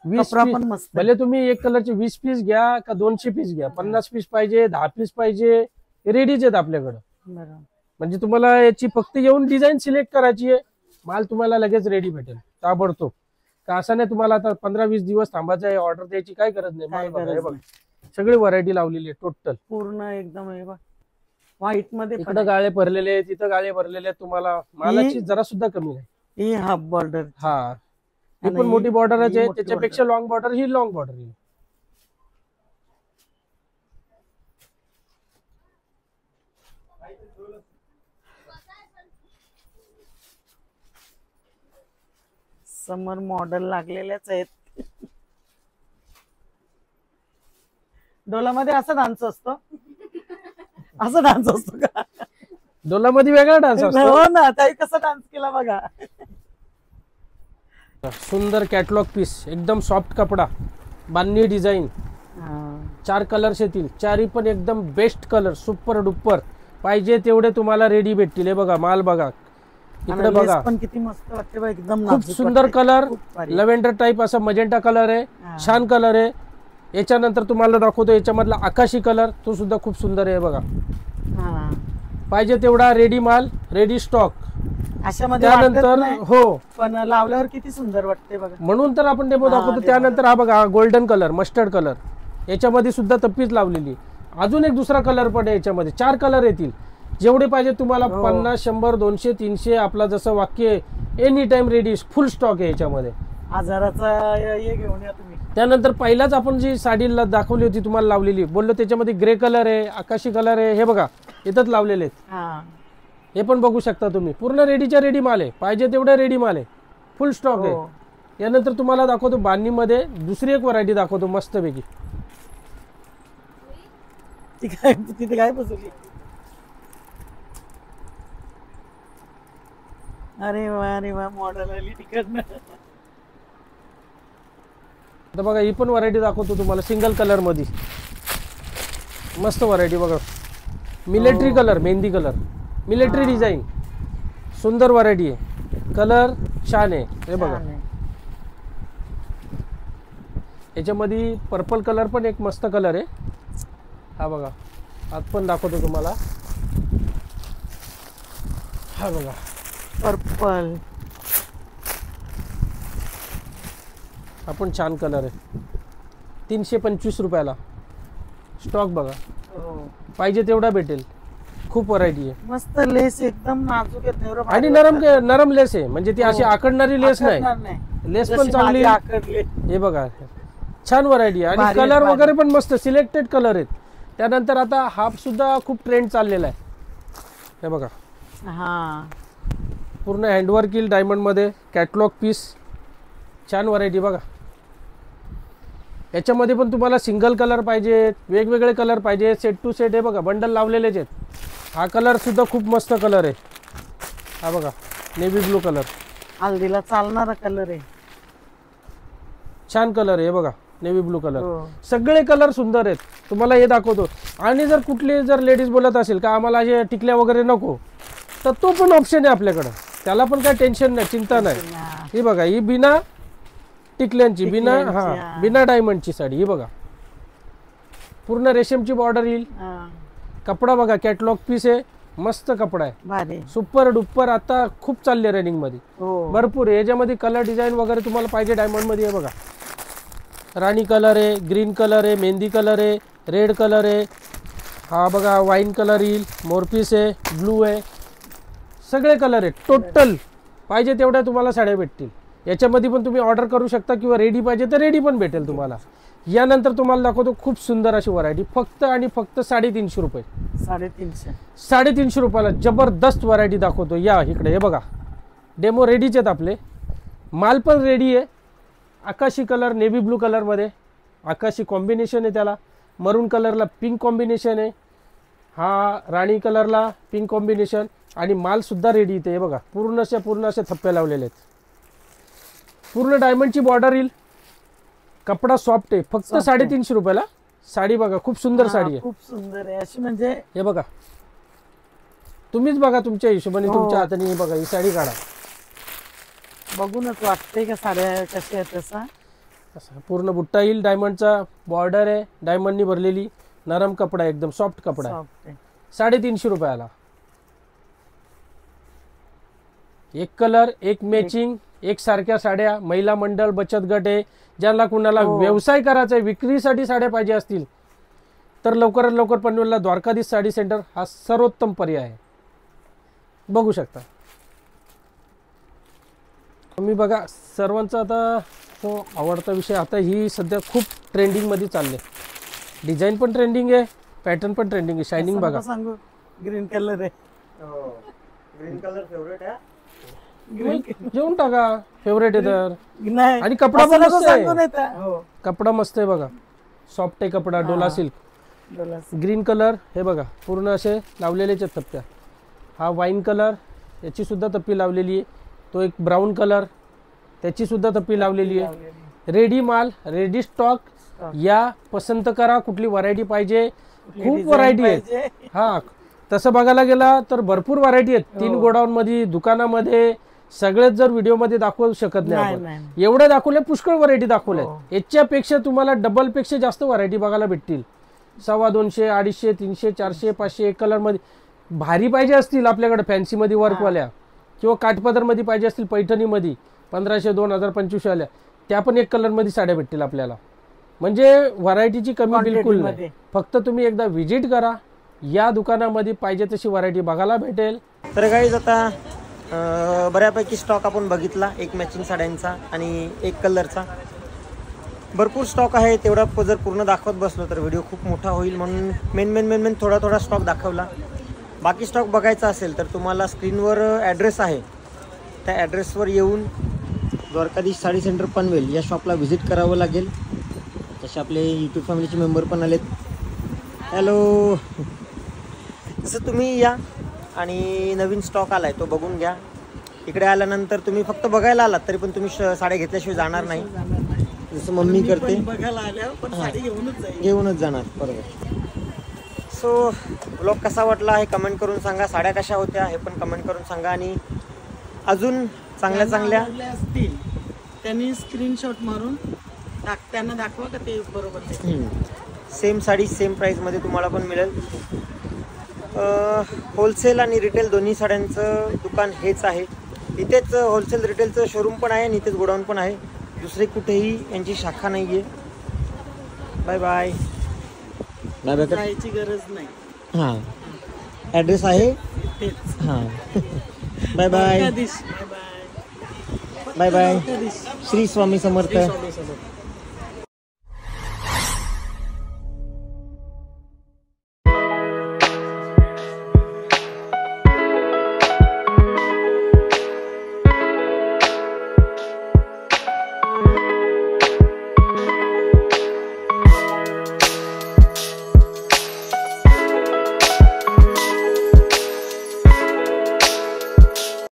20 पीस, भले तुम्ही एक कलरचे 20 पीस घ्या का 200 पीस घ्या, 50 पीस पाहिजे 10 पीस पाहिजे, रेडीच आहेत आपल्याकडं. बरोबर. म्हणजे तुम्हाला याची फक्त येऊन डिझाईन सिलेक्ट करायची आहे, माल तुम्हाला लगेच रेडी भेटेल ताबडतोब. का असं नाही तुम्हाला आता 15-20 दिवस थांबायचं आहे, ऑर्डर द्यायची काय गरज नाही. काय माल बघा, हे गरज बघा नाही. सगळी व्हरायटी लावलेली आहे टोटल. पूर्ण एकदम हे बघ व्हाईट मध्ये पण इकडं गाळे भरलेले आहेत, तिथं गाळे भरलेले आहेत. तुम्हाला मालाची जरा सुद्धा कमी नाही. ही हाफ बॉर्डर. हा, ही आणि पण मोठी बॉर्डरच ही आहे, मोठी त्याच्यापेक्षा लॉंग बॉर्डर, ही लॉंग बॉर्डर आहे. समर मॉडेल लागलेलेच आहेत. डोलामध्ये असा डान्स असतो, असा डान्स असतो का? डोलामध्ये वेगळा डान्स असतो. हो ना, ताई कसा डान्स केला बघा. सुंदर कॅटलॉग पीस, एकदम सॉफ्ट कपडा, बांधणी डिझाईन, 4 कलर्स येतील, 4ही पण एकदम बेस्ट कलर, सुपर डुपर. पाहिजे तेवढे तुम्हाला रेडी भेटतील. हे बघा माल बघा, इकडे आणि बघा lace पण किती मस्त वाटते बघा, एकदम खूप नाजूक सुंदर वाटते. कलर, खूप भारी. लव्हेंडर टाईप असा मजेंटा कलर आहे, हा. छान कलर आहे. याच्यानंतर तुम्हाला दाखवतो याच्यामधला आकाशी कलर, तो सुद्धा खूप सुंदर आहे बघा. हा. पाहिजे तेवढा रेडी माल, रेडी स्टॉक. अशामध्ये वाटत त्यानंतर नाही, हो, पण लावल्यावर किती सुंदर वाटते बघा. म्हणून तर आपण डेमो हा, दाखवतो. demo त्यानंतर हा बघा गोल्डन कलर, मस्टर्ड कलर, याच्यामध्ये सुद्धा तप्पीच लावलेली. अजून एक दुसरा कलर पण आहे याच्यामध्ये, 4 कलर येतील. जेवढे पाहिजे तुम्हाला, हो. 50, 100, 200, 300, आपला जसं वाक्य आहे, एनी टाइम रेडी, फुल स्टॉक आहे याच्यामध्ये. आजाराचा हे घेऊन या तुम्ही. त्यानंतर पहिलाच आपण जी साडीला दाखवली होती तुम्हाला लावलेली, बोललो त्याच्यामध्ये ग्रे कलर आहे, आकाशी कलर आहे. हे बघा इथंच लावलेले आहेत, हा. हे पण बघू शकता तुम्ही. पूर्ण रेडीच्या रेडी माल आहे, पाहिजे तेवढे रेडी माल आहे, फुल स्टॉक हो. आहे. यानंतर तुम्हाला दाखवतो बांधणीमध्ये दुसरी एक व्हरायटी दाखवतो मस्तपैकी. तिथे काय बसवली? अरे वा मॉडेल आली तिकडनं. आता बघा ही पण व्हरायटी दाखवतो तुम्हाला सिंगल कलर मध्ये. मस्त व्हरायटी बघा, मिलिटरी हो. कलर, मेहंदी कलर, मिलिटरी हा. डिझाईन, सुंदर व्हरायटी आहे. कलर छान आहे. हे बघा छान आहे. याच्यामध्ये पर्पल कलर पण एक मस्त कलर आहे. हा बघा, आत पण दाखवतो तुम्हाला. हा बघा पर्पल, हा पण छान कलर आहे. 325 रुपयाला स्टॉक बघा, हो. पाहिजे तेवढा भेटेल. खूप व्हरायटी आहे मस्त लेस एकदम नाजूक आहे, एवढं भारी आणि वाटतं. नरम लेस आहे. म्हणजे ती अशी हो. आकडणारी लेस आकडणार नाही, नाही. लेस पण जशी चांगली. माझी आकडली. हे बघा छान व्हरायटी आहे. आणि भारी कलर आहेत, वगैरे पण मस्त सिलेक्टेड कलर आहेत. त्यानंतर आता हाफ सुद्धा खूप ट्रेंड चाललेला आहे. हे बघा हा. पूर्ण हँडवर्क येईल डायमंड मध्ये, कॅटलॉग पीस, छान व्हरायटी बघा. याच्यामध्ये पण तुम्हाला सिंगल कलर पाहिजे, वेगवेगळे कलर पाहिजे, सेट टू सेट. हे बघा बंडल लावलेलेच आहेत. हा कलर सुद्धा खूप मस्त कलर आहे. हा बघा नेव्ही ब्लू कलर, हल्दीला चालणारा कलर आहे. छान कलर आहे. हे बघा नेव्ही ब्लू कलर, हो. सगळे कलर सुंदर आहेत. तुम्हाला हे दाखवतो. आणि जर कुठली जर लेडीज बोलत असेल का आम्हाला असे टिकल्या वगैरे नको, तर तो पण ऑप्शन आहे आपल्याकडं. त्याला पण काय टेन्शन नाही, चिंता नाही. हा. ही बघा ही बिना टिकल्यांची, बिना टिकल्यांची, बिना डायमंडची साडी. ही बघा पूर्ण रेशमची बॉर्डर येईल. हा. कपडा बघा कॅटलॉग पीस आहे, मस्त कपडा आहे, भारी. Super duper. आता खूप चालले रनिंग मध्ये, हो. भरपूर आहे. याच्यामध्ये कलर डिझाईन वगैरे तुम्हाला पाहिजे डायमंड मध्ये. हे बघा राणी कलर आहे, ग्रीन कलर आहे, मेहंदी कलर आहे, रेड कलर आहे. हा बघा वाईन कलर येईल, मोरपीस आहे, ब्लू आहे, सगळे कलर आहेत टोटल. पाहिजे तेवढ्या तुम्हाला साड्या भेटतील. याच्यामध्ये पण तुम्ही ऑर्डर करू शकता, किंवा रेडी पाहिजे तर रेडी पण भेटेल तुम्हाला. यानंतर तुम्हाला दाखवतो खूप सुंदर अशी व्हरायटी, फक्त आणि फक्त 350 रुपये. 350. 350 रुपयाला जबरदस्त व्हरायटी दाखवतो. या इकडे. हे बघा डेमो रेडीच आहेत आपले, माल पण रेडी आहे. आकाशी कलर नेव्ही ब्लू कलरमध्ये, आकाशी कॉम्बिनेशन आहे त्याला. मरून कलरला पिंक कॉम्बिनेशन आहे. हा राणी कलरला पिंक कॉम्बिनेशन. आणि माल सुद्धा रेडी इथे. हे बघा पूर्ण असे थप्पे लावलेले आहेत. पूर्ण डायमंडची बॉर्डर येईल. कपडा सॉफ्ट आहे. फक्त 350 रुपयाला साडी बघा, खूप सुंदर साडी आहे. खूप सुंदर आहे अशी. म्हणजे हे बघा तुम्हीच बघा तुमच्या हिशोबाने, हो. तुमच्या हाताने. हे बघा ही साडी काढा. बघूनच वाटते का साड्या कशा आहेत तसा. असा पूर्ण बुट्टा येईल, डायमंडचा बॉर्डर आहे, डायमंडनी भरलेली, नरम कपडा आहे, एकदम सॉफ्ट कपडा आहे. Soft आहे. 350 रुपयाला. एक कलर, एक मॅचिंग, एक सारख्या साड्या, महिला मंडळ, बचत गट आहे, ज्यांना कुणाला व्यवसाय करायचा आहे, विक्रीसाठी साड्या पाहिजे असतील तर लवकरात लवकर पनवेलला द्वारकाधीश साडी सेंटर हा सर्वोत्तम पर्याय आहे. बघू शकता तुम्ही. बघा सर्वांचा आता तो आवडता विषय, आता ही सध्या खूप ट्रेंडिंग मध्ये चालले. डिझाईन पण ट्रेंडिंग आहे, पॅटर्न पण ट्रेंडिंग आहे. शायनिंग असं बघा, नका सांगू ग्रीन कलर आहे. ग्रीन कलर फेवरेट आहे. घेऊन टाका, फेवरेट आहे तर. नाही आणि कपडा असं पण नको मस्त आहे. सांगू नाही तर. हो कपडा मस्त आहे बघा, सॉफ्ट आहे कपडा, Dola silk. Dolas. Green colour हे बघा पूर्ण असे लावलेलेच आहेत टप्प्या. हा वाईन कलर, याची सुद्धा टप्पी लावलेली आहे. तो एक ब्राऊन कलर, त्याची सुद्धा टप्पी लावलेली आहे. रेडी माल, रेडी स्टॉक. या पसंत करा कुठली व्हरायटी पाहिजे. खूप व्हरायटी आहे. हा तसं बघायला गेला तर भरपूर व्हरायटी आहेत. 3 गोडाऊन मध्ये, दुकानामध्ये, सगळेच जर व्हिडिओ मध्ये दाखवू शकत नाही आपण. एवढे दाखवले, पुष्कळ व्हरायटी दाखवल्या. याच्यापेक्षा तुम्हाला डबल पेक्षा जास्त व्हरायटी बघायला भेटतील. 250, 250, 300, 400, 500 एक कलर मध्ये भारी पाहिजे असतील आपल्याकडे, फॅन्सी मध्ये वर्कवाल्या किंवा काठपदर मध्ये पाहिजे असतील, पैठणी मध्ये 1500, 2000, 2500 आल्या, त्या पण एक कलर मध्ये साड्या भेटतील आपल्याला. म्हणजे व्हरायटीची कमी बिलकुल नाही. फक्त तुम्ही एकदा व्हिजिट करा, या दुकानामध्ये पाहिजे तशी व्हरायटी बघायला भेटेल. तर गाईज आता बऱ्यापैकी स्टॉक आपण बघितला, एक मॅचिंग साड्यांचा आणि एक कलरचा. भरपूर स्टॉक आहे. तेवढा जर पूर्ण दाखवत बसलो तर व्हिडिओ खूप मोठा होईल, म्हणून मेन थोडा स्टॉक दाखवला. बाकी स्टॉक बघायचा असेल तर तुम्हाला स्क्रीनवर ॲड्रेस आहे, त्या ॲड्रेसवर येऊन द्वारकाधीश साडी सेंटर पनवेल या शॉपला व्हिजिट करावं लागेल. तसे आपले यूट्यूब फॅमिलीचे मेंबर पण आलेत. हॅलो. तसं तुम्ही या आणि नवीन स्टॉक आलाय तो बघून घ्या. इकडे आल्यानंतर तुम्ही फक्त बघायला आलात तरी पण तुम्ही साड्या घेतल्याशिवाय जाणार नाही, जसं मम्मी करते. बघायला आल्यावर पण साडी घेऊनच जाणार. बरोबर. सो ब्लॉग कसा वाटला हे कमेंट करून सांगा. साड्या कशा होत्या हे पण कमेंट करून सांगा. आणि अजून चांगल्या असतील त्यांनी स्क्रीनशॉट मारून त्यांना दाखवा का ते बरोबर. सेम साडी सेम प्राईसमध्ये तुम्हाला पण मिळेल. होलसेल आणि रिटेल दोन्ही साड्यांचं दुकान हेच आहे. इथेच होलसेल रिटेलचं शोरूम पण आहे आणि इथेच गोडाऊन पण आहे. दुसरे कुठेही यांची शाखा नाही आहे. Bye bye. जायची गरज नाही. हां ॲड्रेस आहे तेच. हां. Bye bye. Bye bye. Shri Swami समर्थ.